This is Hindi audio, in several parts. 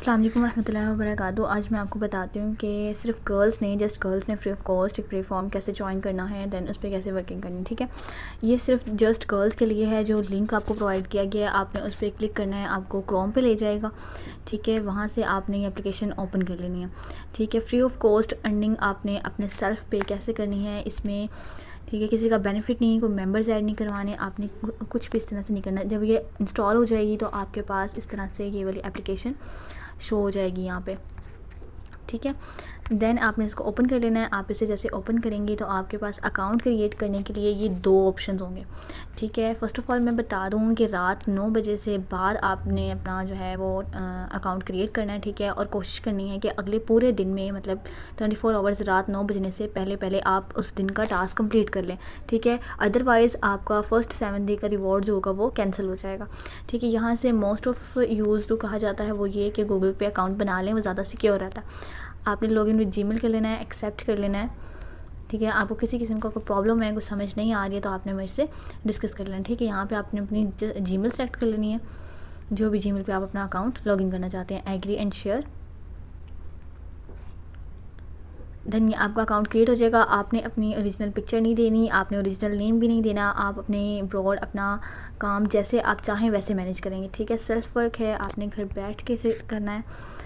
अस्सलाम वालेकुम रहमतुल्लाहि व बरकातहू। आज मैं आपको बताती हूँ कि सिर्फ गर्ल्स नहीं, जस्ट गर्ल्स ने फ्री ऑफ कॉस्ट एक प्लेटफॉर्म कैसे ज्वाइन करना है, दैन उस पर कैसे वर्किंग करनी है। ठीक है, ये सिर्फ जस्ट गर्ल्स के लिए है। जो लिंक आपको प्रोवाइड किया गया है, आपने उस पर क्लिक करना है, आपको क्रोम पे ले जाएगा। ठीक है, वहाँ से आपने ये एप्लीकेशन ओपन कर लेनी है। ठीक है, फ्री ऑफ कॉस्ट अर्निंग आपने अपने सेल्फ पे कैसे करनी है इसमें। ठीक है, किसी का बेनिफिट नहीं, कोई मेंबर्स ऐड नहीं करवाने, आपने कुछ भी इस तरह से नहीं करना। जब ये इंस्टॉल हो जाएगी तो आपके पास इस तरह से ये वाली एप्लीकेशन शो हो जाएगी यहाँ पे। ठीक है, देन आपने इसको ओपन कर लेना है। आप इसे जैसे ओपन करेंगे तो आपके पास अकाउंट क्रिएट करने के लिए ये दो ऑप्शन होंगे। ठीक है, फ़र्स्ट ऑफ़ ऑल मैं बता दूँ कि रात 9 बजे से बाद आपने अपना जो है वो अकाउंट क्रिएट करना है। ठीक है, और कोशिश करनी है कि अगले पूरे दिन में मतलब 24 आवर्स रात 9 बजने से पहले पहले आप उस दिन का टास्क कंप्लीट कर लें। ठीक है, अदरवाइज़ आपका फ़र्स्ट 7 डे का रिवॉर्ड जो होगा वो कैंसिल हो जाएगा। ठीक है, यहाँ से मोस्ट ऑफ़ यूज़ जो कहा जाता है वो ये कि गूगल पे अकाउंट बना लें, वो ज़्यादा सिक्योर रहता है। आपने लॉगिन विद जीमेल कर लेना है, एक्सेप्ट कर लेना है। ठीक है, आपको किसी किस्म का कोई प्रॉब्लम है, कुछ समझ नहीं आ रही है तो आपने मेरे से डिस्कस कर लेना है। ठीक है, यहाँ पे आपने अपनी जीमेल सेलेक्ट कर लेनी है, जो भी जीमेल पे आप अपना अकाउंट लॉगिन करना चाहते हैं। एग्री एंड शेयर, देन आपका अकाउंट क्रिएट हो जाएगा। आपने अपनी ओरिजिनल पिक्चर नहीं देनी, आपने ओरिजिनल नेम भी नहीं देना। आप अपने ब्रॉड अपना काम जैसे आप चाहें वैसे मैनेज करेंगे। ठीक है, सेल्फ वर्क है, आपने घर बैठ के इसे करना है।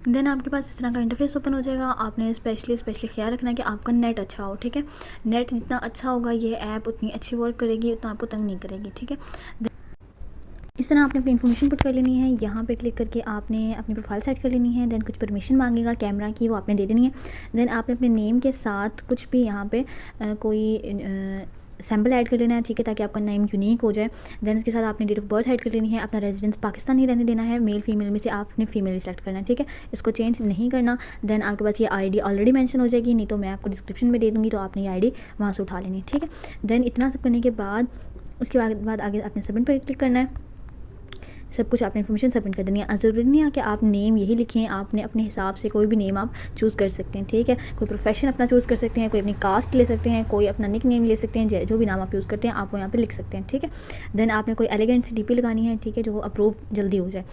देन आपके पास इस तरह का इंटरफेस ओपन हो जाएगा। आपने स्पेशली ख्याल रखना है कि आपका नेट अच्छा हो। ठीक है, नेट जितना अच्छा होगा ये ऐप उतनी अच्छी वर्क करेगी, उतना आपको तंग नहीं करेगी। ठीक है, इस तरह आपने अपनी इन्फॉर्मेशन पुट कर लेनी है। यहाँ पे क्लिक करके आपने अपनी प्रोफाइल सेट कर लेनी है। देन कुछ परमिशन मांगेगा कैमरा की, वो आपने दे देनी है। देन आपने अपने नेम के साथ कुछ भी यहाँ पे कोई सैम्पल ऐड कर लेना है। ठीक है, ताकि आपका नेम यूनिक हो जाए। देन इसके साथ आपने डेट ऑफ बर्थ ऐड कर लेनी है। अपना रेजिडेंस पाकिस्तानी रहने देना है। मेल फीमेल में से आपने फीमेल सेलेक्ट करना है। ठीक है, इसको चेंज नहीं करना। देन आपके पास ये आईडी ऑलरेडी मेंशन हो जाएगी, नहीं तो मैं आपको डिस्क्रिप्शन में दे दूँगी, तो आपने ये आईडी वहाँ से उठा लेनी है। ठीक है, देन इतना सब करने के बाद उसके बाद आगे आपने सबमिट पर क्लिक करना है। सब कुछ आपने इन्फॉर्मेशन सबमिट कर देनी है। ज़रूरी नहीं है कि आप नेम यही लिखें, आपने अपने हिसाब से कोई भी नेम आप चूज़ कर सकते हैं। ठीक है, कोई प्रोफेशन अपना चूज़ कर सकते हैं, कोई अपनी कास्ट ले सकते हैं, कोई अपना निक नेम ले सकते हैं। जो भी नाम आप यूज़ करते हैं आप वो यहाँ पे लिख सकते हैं। ठीक है, देन आपने कोई एलिगेंट सी डीपी लगानी है। ठीक है, जो अप्रूव जल्दी हो जाए।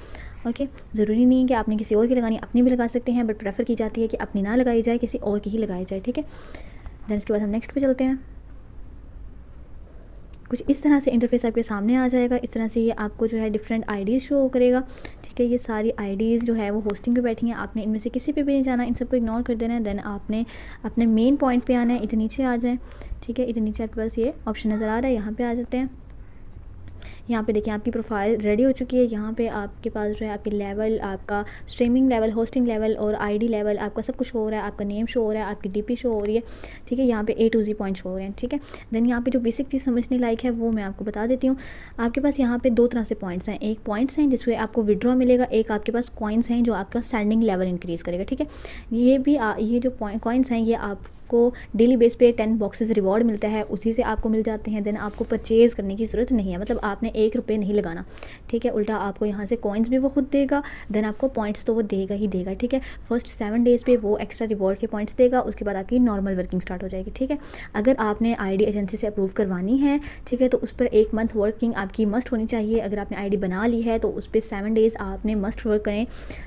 ओके, ज़रूरी नहीं है कि आपने किसी और की लगानी, अपनी भी लगा सकते हैं, बट प्रेफर की जाती है कि अपनी ना लगाई जाए, किसी और की ही लगाई जाए। ठीक है, देन इसके बाद हम नेक्स्ट पे चलते हैं। कुछ इस तरह से इंटरफेस आपके सामने आ जाएगा। इस तरह से ये आपको जो है डिफरेंट आईडीज़ शो करेगा। ठीक है, ये सारी आईडीज़ जो है वो होस्टिंग पे बैठी हैं। आपने इनमें से किसी पे भी नहीं जाना, इन सबको इग्नोर कर देना है। देन आपने अपने मेन पॉइंट पे आना है। इधर नीचे आ जाएँ। ठीक है, इधर नीचे आपके पास ये ऑप्शन नज़र आ रहा है, यहाँ पर आ जाते हैं। यहाँ पे देखिए आपकी प्रोफाइल रेडी हो चुकी है। यहाँ पे आपके पास जो है आपके लेवल, आपका स्ट्रीमिंग लेवल, होस्टिंग लेवल और आईडी लेवल, आपका सब कुछ हो रहा है। आपका नेम शो हो रहा है, आपकी डीपी शो हो रही है। ठीक है, यहाँ पे A to Z point show हो रहे हैं। ठीक है, देन यहाँ पे जो बेसिक चीज़ समझने लायक है वो मैं आपको बता देती हूँ। आपके पास यहाँ पे दो तरह से पॉइंट्स हैं। एक पॉइंट्स हैं जिसमें आपको विड्रॉ मिलेगा, एक आपके पास कॉइन्स हैं जो आपका सेंडिंग लेवल इंक्रीज़ करेगा। ठीक है, ये जो कॉइन्स हैं ये आपको डेली बेस पे 10 बॉक्सेस रिवॉर्ड मिलता है, उसी से आपको मिल जाते हैं। देन आपको परचेज़ करने की ज़रूरत नहीं है, मतलब आपने 1 रुपये नहीं लगाना। ठीक है, उल्टा आपको यहाँ से कॉइन्स भी वो खुद देगा, देन आपको पॉइंट्स तो वो देगा ही देगा। ठीक है, फर्स्ट 7 डेज़ पे वो एक्स्ट्रा रिवॉर्ड के पॉइंट्स देगा, उसके बाद आपकी नॉर्मल वर्किंग स्टार्ट हो जाएगी। ठीक है, अगर आपने आईडी एजेंसी से अप्रूव करवानी है, ठीक है, तो उस पर 1 मंथ वर्किंग आपकी मस्ट होनी चाहिए। अगर आपने आईडी बना ली है तो उस पर 7 डेज़ आपने मस्ट वर्क करें,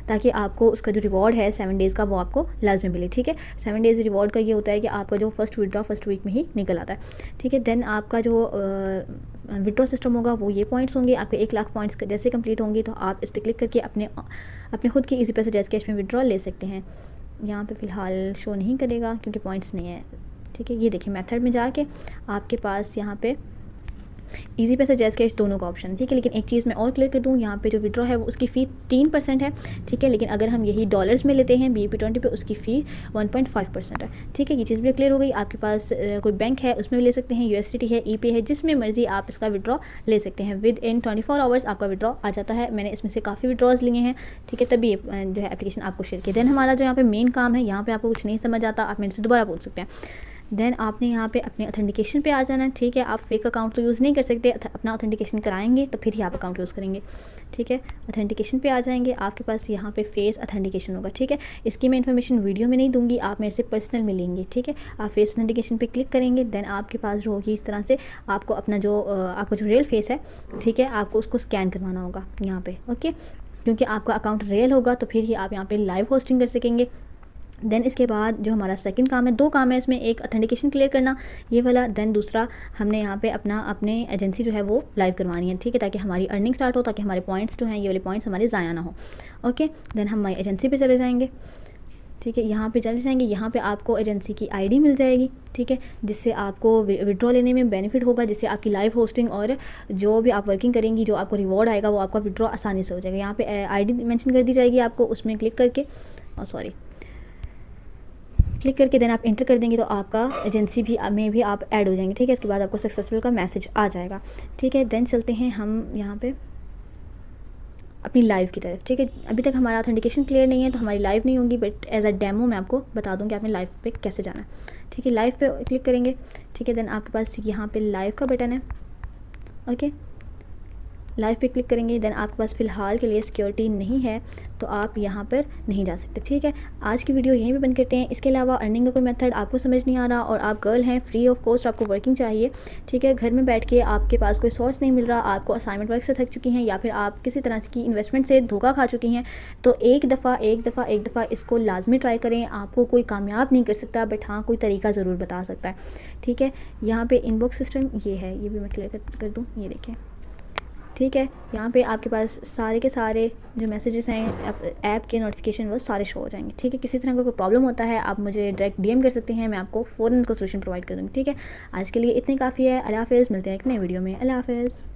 ताकि आपको उसका जो रिवॉर्ड है 7 डेज़ का वो आपको लाजमी मिले। ठीक है, 7 डेज़ रिवॉर्ड का ये होता है कि आपका जो फर्स्ट विड्रॉ फर्स्ट वीक में ही निकल आता है। ठीक है, देन आपका जो विड्रॉ सिस्टम होगा वो ये पॉइंट्स होंगे। आपके 1 लाख पॉइंट्स जैसे कंप्लीट होंगे तो आप इस पर क्लिक करके अपने खुद की इजी पैसे जैस कैश में विड्रॉ ले सकते हैं। यहाँ पे फ़िलहाल शो नहीं करेगा क्योंकि पॉइंट्स नहीं है। ठीक है, ये देखिए मेथड में जाके आपके पास यहाँ पे इजी पैसा जैज़ कैश दोनों का ऑप्शन। ठीक है, लेकिन एक चीज़ मैं और क्लियर कर दूँ, यहाँ पे जो विड्रॉ है वो उसकी फ़ी 3% है। ठीक है, लेकिन अगर हम यही डॉलर्स में लेते हैं BEP20 पे, उसकी फ़ी 1.5% है। ठीक है, ये चीज़ भी क्लियर हो गई। आपके पास कोई बैंक है उसमें भी ले सकते हैं, USDT है, ePay है, जिसमें मर्जी आप इसका विड्रॉ ले सकते हैं। विद इन 24 आवर्स आपका विड्रॉ आ जाता है। मैंने इसमें से काफ़ी विड्रॉज लिए हैं। ठीक है, तभी जो है एप्लीकेशन आपको शेयर किया। देन हमारा जो यहाँ पे मेन काम है, यहाँ पे आपको कुछ नहीं समझ आता आप मेरे से दोबारा पूछ सकते हैं। देन आपने यहाँ पे अपने ऑथेंटिकेशन पे आ जाना है, ठीक है। आप फेक अकाउंट तो यूज़ नहीं कर सकते, अपना ऑथेंटिकेशन कराएंगे तो फिर ही आप अकाउंट यूज़ करेंगे, ठीक है। ऑथेंटिकेशन पे आ जाएंगे, आपके पास यहाँ पे फेस ऑथेंटिकेशन होगा, ठीक है। इसकी मैं इन्फॉर्मेशन वीडियो में नहीं दूंगी, आप मेरे से पर्सनल मिलेंगे, ठीक है। आप फेस ऑथेंटिकेशन पे क्लिक करेंगे, देन आपके पास जो होगी इस तरह से आपको अपना जो आपका जो रियल फेस है, ठीक है, आपको उसको स्कैन करवाना होगा यहाँ पे, ओके। क्योंकि आपका अकाउंट रियल होगा तो फिर ही आप यहाँ पे लाइव होस्टिंग कर सकेंगे। देन इसके बाद जो हमारा सेकंड काम है, 2 काम है इसमें, एक ऑथेंटिकेशन क्लियर करना ये वाला, देन दूसरा हमने यहाँ पे अपने एजेंसी जो है वो लाइव करवानी है, ठीक है, ताकि हमारी अर्निंग स्टार्ट हो, ताकि हमारे पॉइंट्स जो हैं ये वाले पॉइंट्स हमारे ज़ाया ना हो, ओके। देन हम हमारी एजेंसी पे चले जाएंगे, ठीक है। यहाँ पे चले जाएंगे, यहाँ पे आपको एजेंसी की आईडी मिल जाएगी, ठीक है, जिससे आपको विड्रॉ लेने में बेनिफिट होगा, जिससे आपकी लाइव होस्टिंग और जो भी आप वर्किंग करेंगी जो आपको रिवॉर्ड आएगा वो आपका विड्रॉ आसानी से हो जाएगा। यहाँ पे आईडी मेंशन कर दी जाएगी आपको, उसमें क्लिक करके क्लिक करके देन आप इंटर कर देंगे तो आपका एजेंसी में भी आप ऐड हो जाएंगे, ठीक है। इसके बाद आपको सक्सेसफुल का मैसेज आ जाएगा, ठीक है। देन चलते हैं हम यहाँ पे अपनी लाइव की तरफ, ठीक है। अभी तक हमारा ऑथेंटिकेशन क्लियर नहीं है तो हमारी लाइव नहीं होगी, बट एज अ डेमो मैं आपको बता दूँ कि आपने लाइव पे कैसे जाना है, ठीक है। लाइव पे क्लिक करेंगे, ठीक है। देन आपके पास यहाँ पे लाइव का बटन है, ओके। लाइव पे क्लिक करेंगे, देन आपके पास फ़िलहाल के लिए सिक्योरिटी नहीं है तो आप यहाँ पर नहीं जा सकते, ठीक है। आज की वीडियो यहीं पे बंद करते हैं। इसके अलावा अर्निंग का कोई मेथड आपको समझ नहीं आ रहा और आप गर्ल हैं, फ्री ऑफ कॉस्ट आपको वर्किंग चाहिए, ठीक है, घर में बैठ के आपके पास कोई सोर्स नहीं मिल रहा, आपको असाइनमेंट वर्क से थक चुकी हैं या फिर आप किसी तरह की इन्वेस्टमेंट से धोखा खा चुकी हैं, तो एक दफ़ा इसको लाजमी ट्राई करें। आपको कोई कामयाब नहीं कर सकता, बट हाँ कोई तरीका ज़रूर बता सकता है, ठीक है। यहाँ पर इनबॉक्स सिस्टम ये है, ये भी मैं क्लियर कर दूँ, ये देखें, ठीक है। यहाँ पे आपके पास सारे के सारे जो मैसेजेस हैं ऐप के नोटिफिकेशन वो सारे शो हो जाएंगे, ठीक है। किसी तरह का कोई प्रॉब्लम होता है आप मुझे डायरेक्ट डीएम कर सकते हैं, मैं आपको फ़ौरन उसका सोल्यूशन प्रोवाइड कर दूँगी, ठीक है। आज के लिए इतनी काफ़ी है। अल्लाह हाफ़िज़, मिलते हैं एक नए वीडियो में। अल्लाह हाफ़िज़।